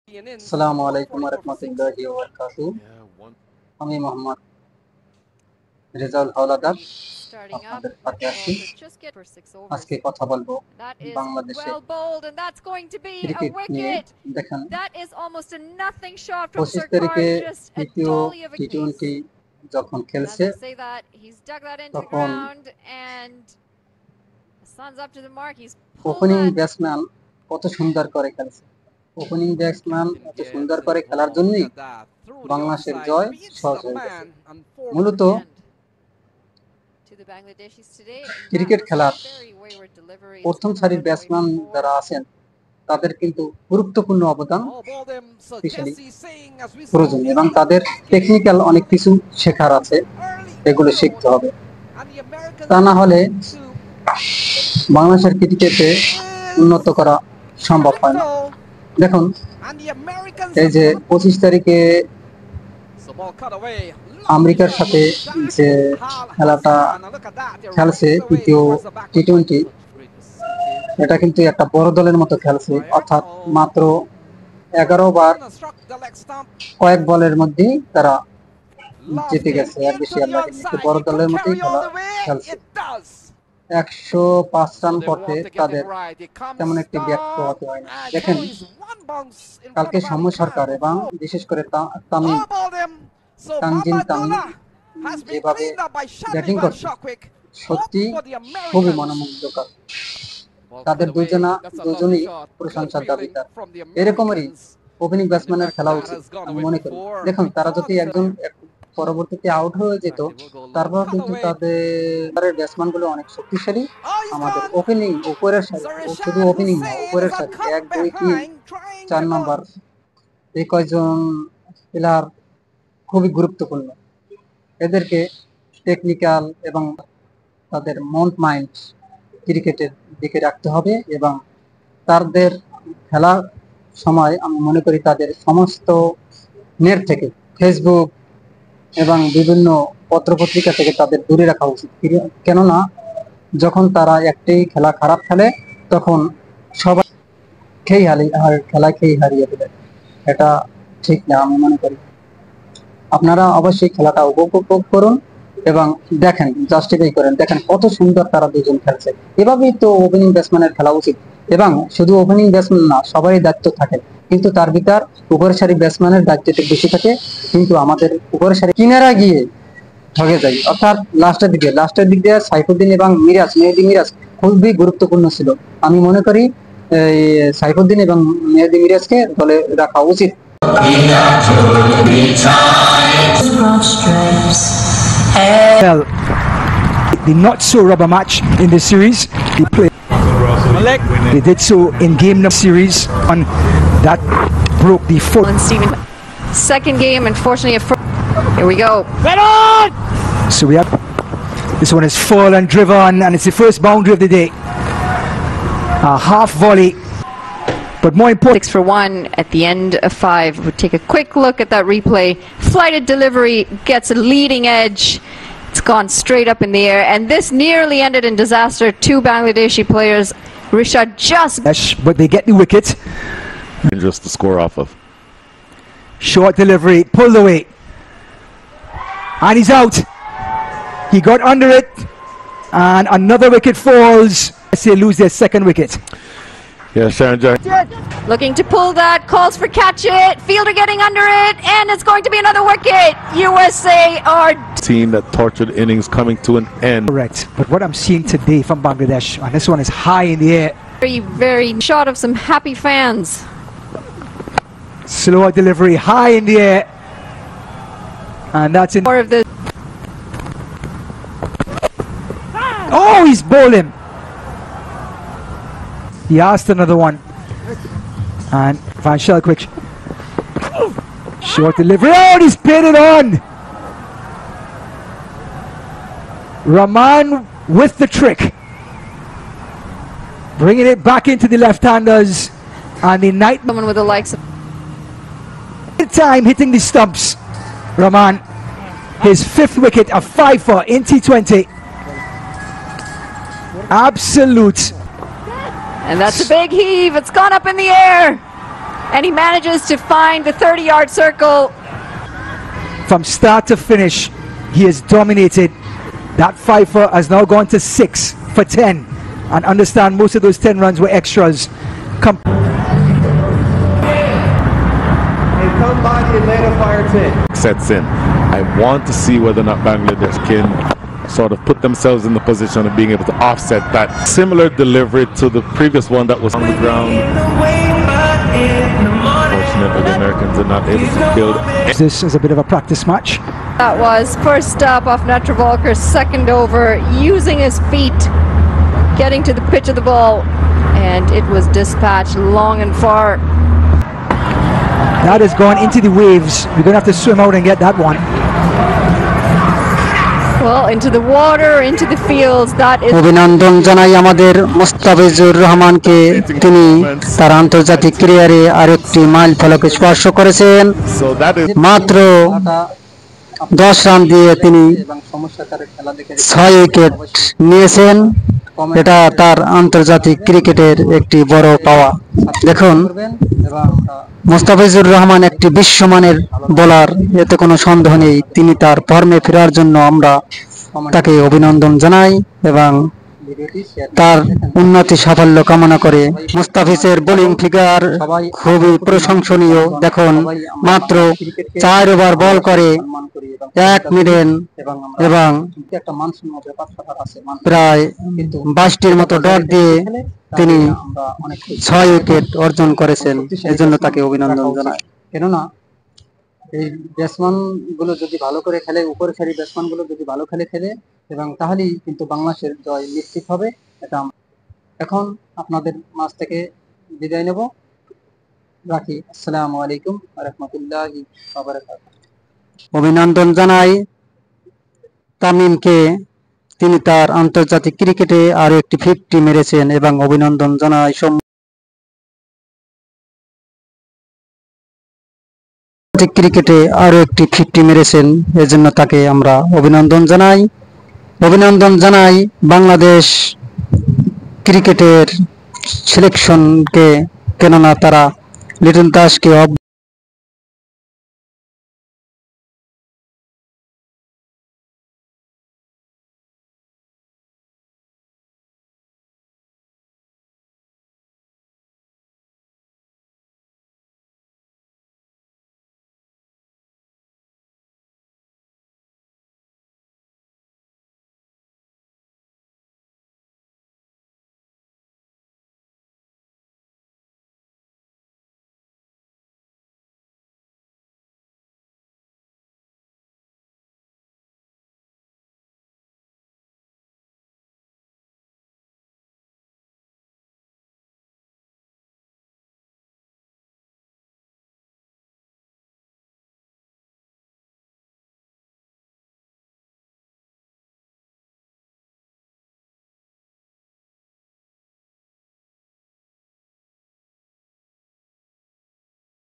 আসসালামু আলাইকুম ওয়া রাহমাতুল্লাহি ওয়া বারাকাতুহু। আমি মোহাম্মদ রেজাউল হাওলাদার আপনাদের সাথে আছি। আজকে কথা বলবো বাংলাদেশের ক্রিকেট নিয়ে। দেখেন, 25 তারিখে তৃতীয় টি-20 যখন খেলছে তখন ওপেনিং ব্যাটসম্যান কত সুন্দর করে খেলছে। ওপেনিং ব্যাটসম্যান এত সুন্দর করে খেলার জন্যই বাংলাদেশের জয় সহজ হয়ে গেছে। মূলত ক্রিকেট খেলার প্রথম সারির ব্যাটসম্যান যারা আছেন তাদের কিন্তু গুরুত্বপূর্ণ অবদান প্রয়োজন এবং তাদের টেকনিক্যাল অনেক কিছু শেখার আছে, এগুলো শিখতে হবে। তা না হলে বাংলাদেশের ক্রিকেটে উন্নত করা সম্ভব হয় না। দেখুন, এই যে 25 তারিখে আমেরিকার সাথে যে খেলাটা খেলছে তৃতীয় টি-20, এটা কিন্তু একটা বড় দলের মতো খেলছে, অর্থাৎ মাত্র 11 ওভার কয়েক বলের মধ্যেই তারা জিতে গেছে। আর বেশি বড় দলের মতোই খেলছে। 105 রান করতে তাদের তেমন একটি ব্যর্থ হতে হয় না। দেখেন, কালকে সৌম্য সরকার এবং বিশেষ করে তানজিম তামিম যেভাবে ব্যাটিং করছে সত্যি খুবই মনোমুগ্ধকর। তাদের দুজনই প্রশংসার দাবিদার। এরকমই ওপেনিং ব্যাটসম্যানের খেলা উচিত আমি মনে করি। দেখুন, তারা যদি একজন পরবর্তীতে আউট হয়ে যেত, তারপর কিন্তু তাদের ব্যাটসম্যান গুলো অনেক শক্তিশালী। আমাদের ওপেনিং উপরের সারি, শুধু ওপেনিং না, উপরের সারি 1, 2, 3, 4 নম্বর এই কয়জন প্লেয়ার খুবই গুরুত্বপূর্ণ। এদেরকে টেকনিক্যাল এবং তাদের মাইন্ড ক্রিকেটের দিকে রাখতে হবে এবং তাদের খেলার সময় আমি মনে করি তাদের সমস্ত নেট থেকে, ফেসবুক এবং বিভিন্ন পত্রপত্রিকা থেকে তাদের দূরে রাখা উচিত। কেননা যখন তারা একটি খেলা খারাপ খেলে তখন সবাই খেলায় হারিয়ে দেবে। এটা ঠিক না আমি মনে করি। আপনারা অবশ্যই খেলাটা উপভোগ করুন এবং দেখেন, জাস্টিফাই করেন। দেখেন কত সুন্দর তারা দুজন খেলছে। এভাবেই তো ওপেনিং ব্যাটসম্যানের খেলা উচিত। এবং শুধু ওপেনিং ব্যাটসম্যান না, সবারই দায়িত্ব থাকে, কিন্তু তার ভিতর উপরের সারি ব্যাটসম্যানের দায়িত্বটা বেশি থাকে। কিন্তু আমাদের উপরের সারি কিনারা গিয়ে ঠকে যায়, অর্থাৎ লাস্টের দিক দিয়ে সাইফুদ্দিন এবং মেহেদী মিরাজ খুবই গুরুত্বপূর্ণ ছিল। আমি মনে করি এই সাইফুদ্দিন এবং মেহেদী মিরাজকে দলে রাখা উচিত। Well, the not so rubber match in the series. They did so in game number series, and that broke the fourth. Second game, unfortunately, here we go. So we have this one is full and driven, and it's the first boundary of the day. A half volley, but more important. 6 for 1 at the end of 5. We'll take a quick look at that replay. Flighted delivery gets a leading edge. It's gone straight up in the air, and this nearly ended in disaster. 2 Bangladeshi players, Rishad but they get the wicket. Just to score off of. Short delivery, pulled away, and he's out. He got under it, and another wicket falls. They lose their second wicket. Yeah, Sharon Jack. looking to pull that, calls for catch it, fielder getting under it, and it's going to be another wicket. USA are Team that tortured innings coming to an end. Correct. But what I'm seeing today from Bangladesh, and this one is high in the air. very shot of some happy fans. Slower delivery, high in the air. And that's in More of the Oh, he's bowling. He asked another one. And Van Shelquick. Short delivery. Oh, he's pinned it on. Rahman with the trick. Bringing it back into the left-handers. And the night someone with the likes of time hitting the stumps. Rahman, his 5th wicket, a 5-for in T20. Absolute. And that's a big heave. It's gone up in the air. and he manages to find the 30-yard circle. From start to finish, he has dominated. That Pfeiffer has now gone to 6 for 10. And understand most of those 10 runs were extras. Come by the Atlanta Fire team. Sets in. I want to see whether or not Bangladesh can sort of put themselves in the position of being able to offset that similar delivery to the previous one that was on the ground. Unfortunately, the Americans are not able to build. This is a bit of a practice match. That was first stop off Netravalkar's second over, using his feet, getting to the pitch of the ball, and it was dispatched long and far. That has gone into the waves. We're going to have to swim out and get that one. Well, into the water, into the fields, that is... অভিনন্দন জানাই আমাদের মুস্তাফিজুর রহমানকে, তিনি তার আন্তর্জাতিক ক্যারিয়ারে আরেকটি mile ফলকে স্পর্শ করেছেন। So that is মাত্র 10 রান দিয়ে তিনি 6 উইকেট নিয়েছেন। এটা তার আন্তর্জাতিক ক্রিকেটের একটি বড় পাওয়া। দেখুন, মুস্তাফিজুর রহমান একটি বিশ্বমানের বোলার, এতে কোনো সন্দেহ নেই। তিনি তার ফর্মে ফেরার জন্য আমরা তাকে অভিনন্দন জানাই এবং তার উন্নতি সাফল্য কামনা করে। মুস্তাফিজের বোলিং ফিগার খুবই প্রশংসনীয়। দেখুন, মাত্র 4 ওভার বল করে 1 মিডল এবং প্রায় 22টির মতো ডট দিয়ে তিনি 6 উইকেট অর্জন করেছেন। এজন্য তাকে অভিনন্দন জানাই। কেননা এই ব্যাটসম্যান গুলো যদি ভালো করে খেলে, উপরের সারি ব্যাটসম্যান গুলো যদি ভালো খেলে এবং তাহলেই কিন্তু বাংলাদেশের জয় নিশ্চিত হবে। এটা এখন আপনাদের মাঝ থেকে বিদায় নেব, রাখি। আসসালামু আলাইকুম ওয়া রাহমাতুল্লাহি ওয়া বারাকাতুহু। অভিনন্দন জানাই তামিমকে, তিনি তার আন্তর্জাতিক ক্রিকেটে আরো একটি 50 মেরেছেন এবং অভিনন্দন জানাই ক্রিকেটে আরো একটি 50 মেরেছেন, এজন্য তাকে আমরা অভিনন্দন জানাই। অভিনন্দন জানাই বাংলাদেশ ক্রিকেটের সিলেকশনকে, কেননা তারা লিটন দাসকে